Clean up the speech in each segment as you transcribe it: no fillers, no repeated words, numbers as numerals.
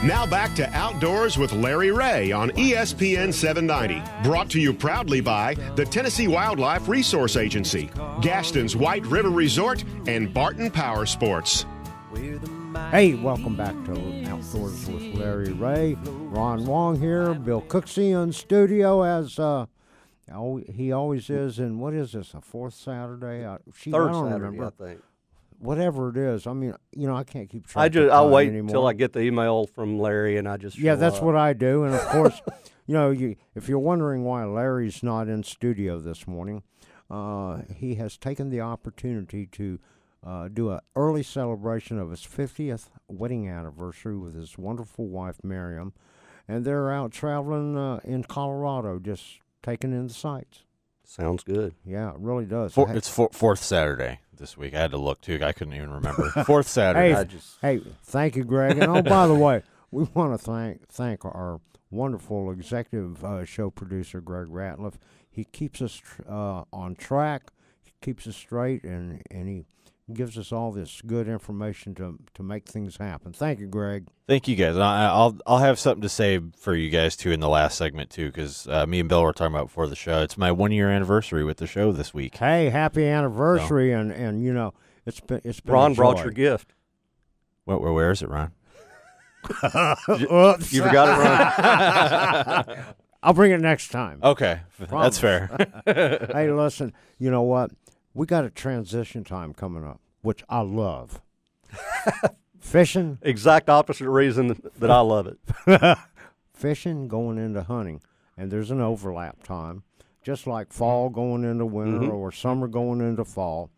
Now back to Outdoors with Larry Ray on ESPN 790. Brought to you proudly by the Tennessee Wildlife Resource Agency, Gaston's White River Resort, and Barton Power Sports. Hey, welcome back to Outdoors with Larry Ray. Ron Wong here, Bill Cooksey in studio as he always is. And what is this, a fourth Saturday? Third Saturday, I think. Whatever it is, I mean, I can't keep track. I'll wait anymore. Till I get the email from Larry, and I just that's what I do. And of course, if you're wondering why Larry's not in studio this morning, he has taken the opportunity to do an early celebration of his 50th wedding anniversary with his wonderful wife Miriam, and they're out traveling in Colorado, just taking in the sights. Sounds good. Yeah, it really does. It's fourth Saturday this week. I had to look, too. I couldn't even remember. Fourth Saturday. Hey, thank you, Greg. And, by the way, we want to thank our wonderful executive show producer, Greg Ratliff. He keeps us on track, he keeps us straight, and he gives us all this good information to make things happen. Thank you, Greg. Thank you, guys. I'll have something to say for you guys, too, in the last segment, too, because me and Bill were talking about before the show. It's my 1-year anniversary with the show this week. Hey, happy anniversary, and it's been Ron brought your gift. Where is it, Ron? You forgot it, Ron? I'll bring it next time. Okay, Promise. That's fair. Hey, listen, you know what? We got a transition time coming up, which I love. Fishing. Exact opposite reason that I love it. Fishing going into hunting, and there's an overlap time, just like fall going into winter or summer going into fall.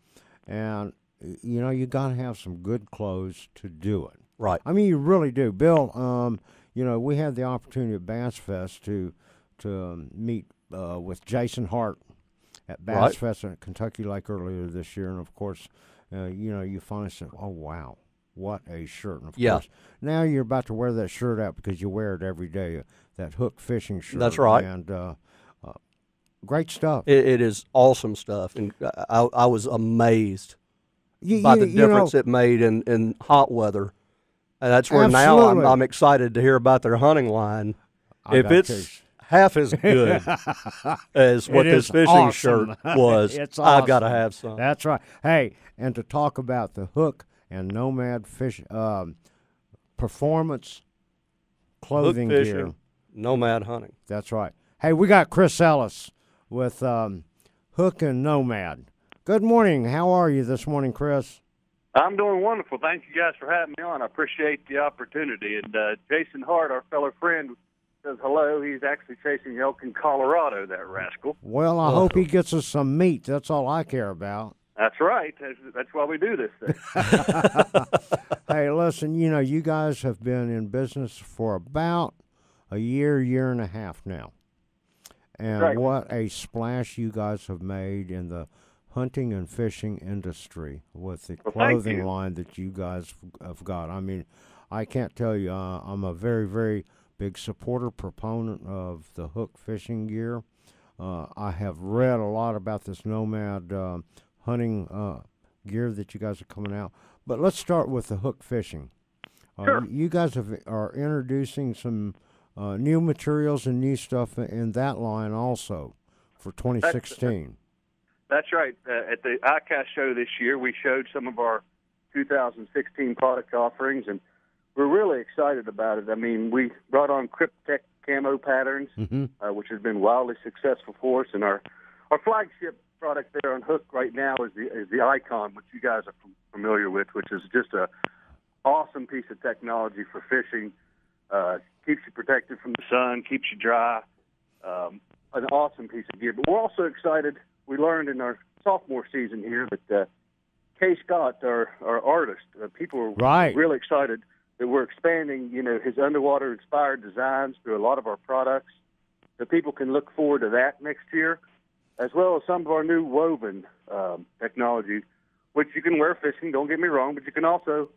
And, you got to have some good clothes to do it. Right. I mean, you really do. Bill, we had the opportunity at Bass Fest to meet with Jason Hart at Bass Fest in Kentucky Lake earlier this year. And, of course, you finally say, oh, wow, what a shirt. And, of course, now you're about to wear that shirt out because you wear it every day, that hook fishing shirt. That's right. And great stuff. It is awesome stuff. And I was amazed by the difference it made in hot weather. And that's where now I'm excited to hear about their hunting line. If it's half as good as what this fishing shirt was, it's I've got to have some. That's right. Hey, and to talk about the Hook and Nomad fish performance clothing Hook fishing, gear. Nomad hunting. That's right. Hey, we got Chris Ellis with Hook and Nomad. Good morning. How are you this morning, Chris? I'm doing wonderful. Thank you guys for having me on. I appreciate the opportunity. And Jason Hart, our fellow friend, says hello. He's actually chasing elk in Colorado, that rascal. Well, I hope he gets us some meat. That's all I care about. That's right. That's why we do this thing. Hey, listen, you guys have been in business for about a year and a half now. And what a splash you guys have made in the hunting and fishing industry with the clothing line that you guys have got. I mean, I can't tell you, I'm a very, very big supporter, proponent of the Hook fishing gear. I have read a lot about this Nomad hunting gear that you guys are coming out. But let's start with the Hook fishing. Sure. You guys are introducing some new materials and new stuff in that line also for 2016. That's right. At the ICAST show this year, we showed some of our 2016 product offerings, and we're really excited about it. I mean, we brought on Cryptek camo patterns, which has been wildly successful for us, and our flagship product there on Hook right now is the Icon, which you guys are familiar with, which is just a awesome piece of technology for fishing. Keeps you protected from the sun, keeps you dry. An awesome piece of gear. But we're also excited. We learned in our sophomore season here that Kay Scott, our artist, people are really excited that we're expanding, his underwater-inspired designs through a lot of our products. That people can look forward to that next year, as well as some of our new woven technology, which you can wear fishing, don't get me wrong, but you can also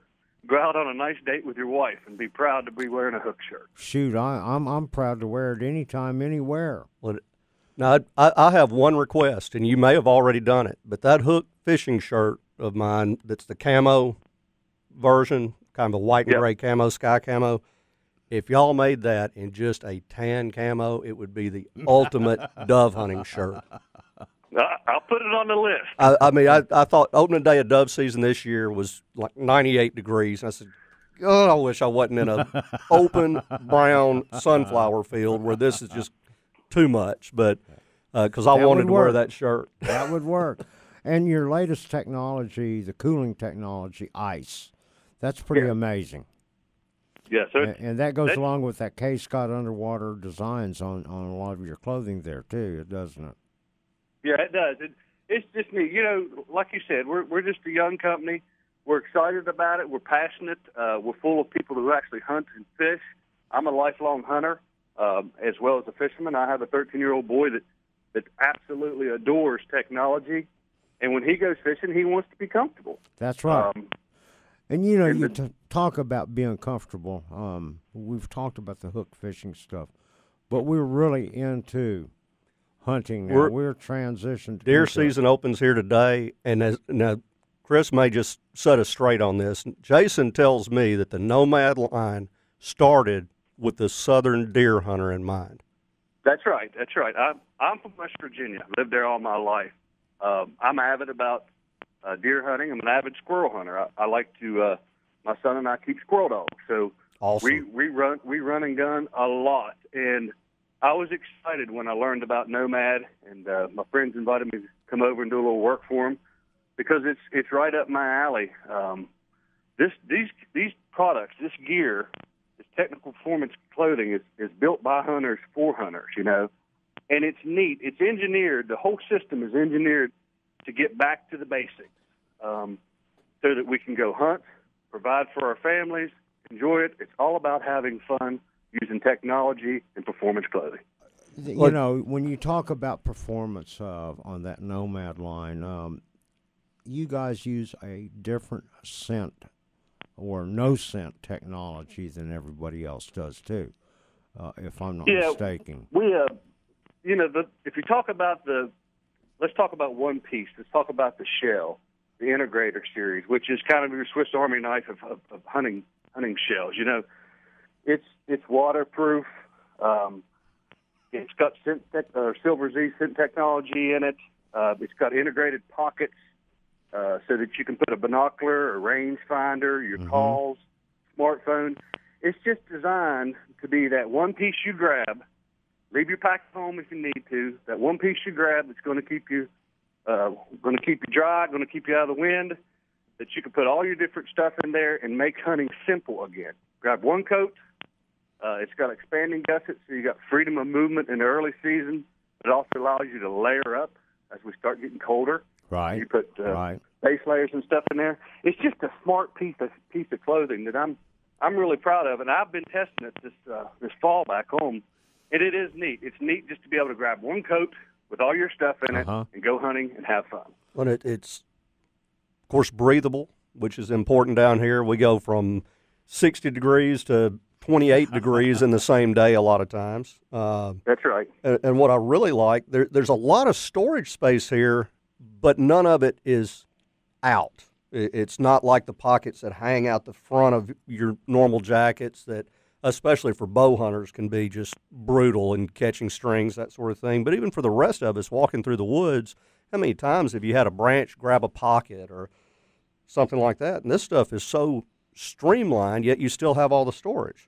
go out on a nice date with your wife and be proud to be wearing a Hook shirt. Shoot, I'm proud to wear it anytime, anywhere. Well, now, I have one request, and you may have already done it, but that Hook fishing shirt of mine that's the camo version, kind of a white and gray camo, sky camo, If y'all made that in just a tan camo, it would be the ultimate dove hunting shirt. I'll put it on the list. I thought opening day of dove season this year was like 98 degrees. And I said, oh, I wish I wasn't in a open brown sunflower field where this is just too much. But because I wanted to wear that shirt. That would work. And your latest technology, the cooling technology, ice, that's pretty amazing. Yeah, so and that goes along with that K-Scott underwater designs on a lot of your clothing there too, doesn't it? Yeah, it does. It's just neat. You know, like you said, we're just a young company. We're excited about it. We're passionate. We're full of people who actually hunt and fish. I'm a lifelong hunter as well as a fisherman. I have a 13-year-old boy that absolutely adores technology, and when he goes fishing, he wants to be comfortable. That's right. And, you know, you talk about being comfortable. We've talked about the hook fishing stuff, but we're really into hunting now. We're transitioned. Deer season opens here today, and now Chris may just set us straight on this. Jason tells me that the Nomad line started with the southern deer hunter in mind. That's right. That's right. I'm from West Virginia. Lived there all my life. I'm avid about deer hunting. I'm an avid squirrel hunter. I like to. My son and I keep squirrel dogs, so awesome. we run and gun a lot. And I was excited when I learned about Nomad, and my friends invited me to come over and do a little work for them because it's right up my alley. These products, this gear, this technical performance clothing is built by hunters for hunters, you know, and it's neat. It's engineered. The whole system is engineered to get back to the basics, so that we can go hunt, provide for our families, enjoy it. It's all about having fun using technology and performance clothing. You know, when you talk about performance on that Nomad line, you guys use a different scent or no scent technology than everybody else does too, if I'm not mistaken. We, you know, if you talk about let's talk about one piece. Let's talk about the shell, the Integrator series, which is kind of your Swiss Army knife of hunting shells. You know, it's waterproof. It's got Silver Z scent technology in it. It's got integrated pockets so that you can put a binocular, a rangefinder, your calls, smartphone. It's just designed to be that one piece you grab. Leave your pack at home if you need to. That one piece you grab that's going to keep you dry, going to keep you out of the wind. That you can put all your different stuff in there and make hunting simple again. Grab one coat. It's got expanding gussets, so you got freedom of movement in the early season. It also allows you to layer up as we start getting colder. Right. You put base layers and stuff in there. It's just a smart piece of clothing that I'm really proud of, and I've been testing it this fall back home. And it is neat. It's neat just to be able to grab one coat with all your stuff in it and go hunting and have fun. Well, it's, of course, breathable, which is important down here. We go from 60 degrees to 28 degrees in the same day a lot of times. That's right. And what I really like, there's a lot of storage space here, but none of it is out. It's not like the pockets that hang out the front of your normal jackets that – especially for bow hunters, can be just brutal in catching strings, that sort of thing. But even for the rest of us walking through the woods, how many times have you had a branch grab a pocket or something like that? And this stuff is so streamlined, yet you still have all the storage.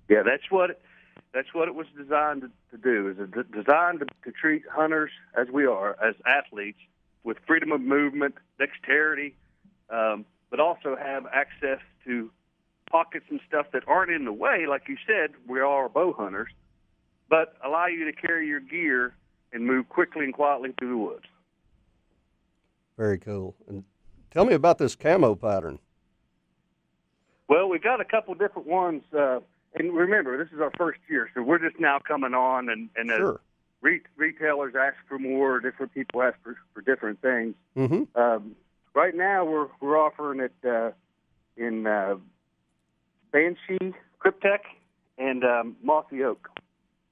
Yeah, that's what it was designed to do. Is designed to treat hunters as we are, as athletes, with freedom of movement, dexterity, but also have access to pockets and stuff that aren't in the way, like you said, we all are bow hunters, but allow you to carry your gear and move quickly and quietly through the woods. Very cool. And tell me about this camo pattern. Well, we've got a couple different ones, and remember, this is our first year, so we're just now coming on, and sure. Retailers ask for more, different people ask for different things. Mm-hmm. Right now, we're offering it in Banshee, Cryptek, and Mossy Oak.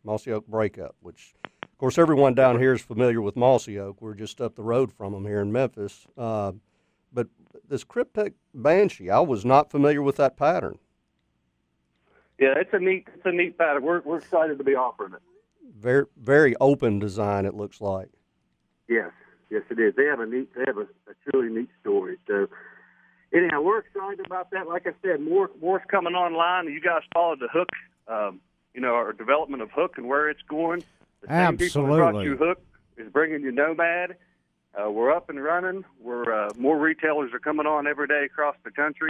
Mossy Oak Breakup, which, of course, everyone down here is familiar with Mossy Oak. We're just up the road from them here in Memphis. But this Cryptek Banshee, I was not familiar with that pattern. Yeah, it's a neat pattern. We're excited to be offering it. Very, very open design, it looks like. Yes, it is. They have a truly neat story. So, anyhow, we're excited about that. Like I said, more's coming online. You guys followed the Hook, our development of Hook and where it's going. The same people that brought you Hook is bringing you Nomad. We're up and running. More retailers are coming on every day across the country.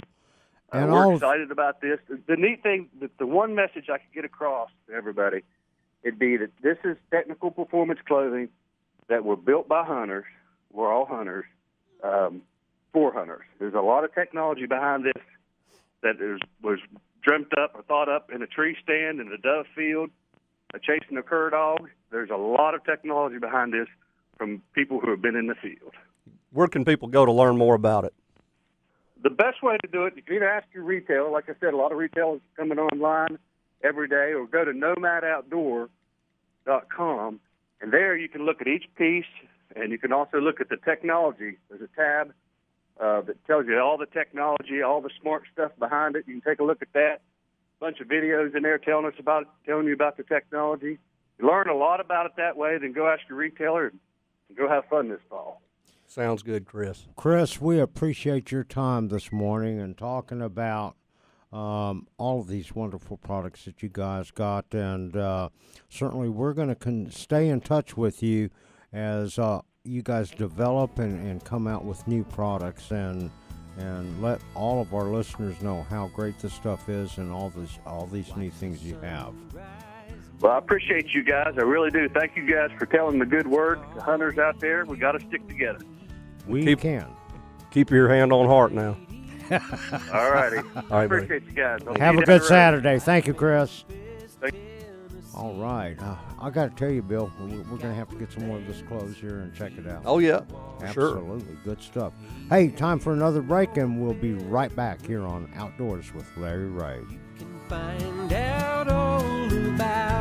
And we're excited about this. The neat thing, the one message I could get across to everybody, it'd be that this is technical performance clothing that were built by hunters. We're all hunters, for hunters. There's a lot of technology behind this that was dreamt up or thought up in a tree stand, in a dove field, chasing a cur dog. There's a lot of technology behind this from people who have been in the field. Where can people go to learn more about it? The best way to do it, you can either ask your retailer. Like I said, a lot of retailers are coming online every day, or go to nomadoutdoor.com, and there you can look at each piece, and you can also look at the technology. There's a tab that tells you all the technology, all the smart stuff behind it. You can take a look at that. A bunch of videos in there telling you about the technology. You learn a lot about it that way, then go ask your retailer and go have fun this fall. Sounds good, Chris. Chris, we appreciate your time this morning and talking about all of these wonderful products that you guys got. And certainly we're going to stay in touch with you as you guys develop and come out with new products and let all of our listeners know how great this stuff is and all these new things you have. Well, I appreciate you guys. I really do. Thank you guys for telling the good word to hunters out there. We got to stick together. We can. Keep your hand on heart now. All righty. I appreciate you guys. Have a good Saturday. Thank you, Chris. All right. I got to tell you, Bill, we're going to have to get some more of this clothes here and check it out. Oh, yeah. Absolutely. Sure. Good stuff. Hey, time for another break, and we'll be right back here on Outdoors with Larry Ray. You can find out all about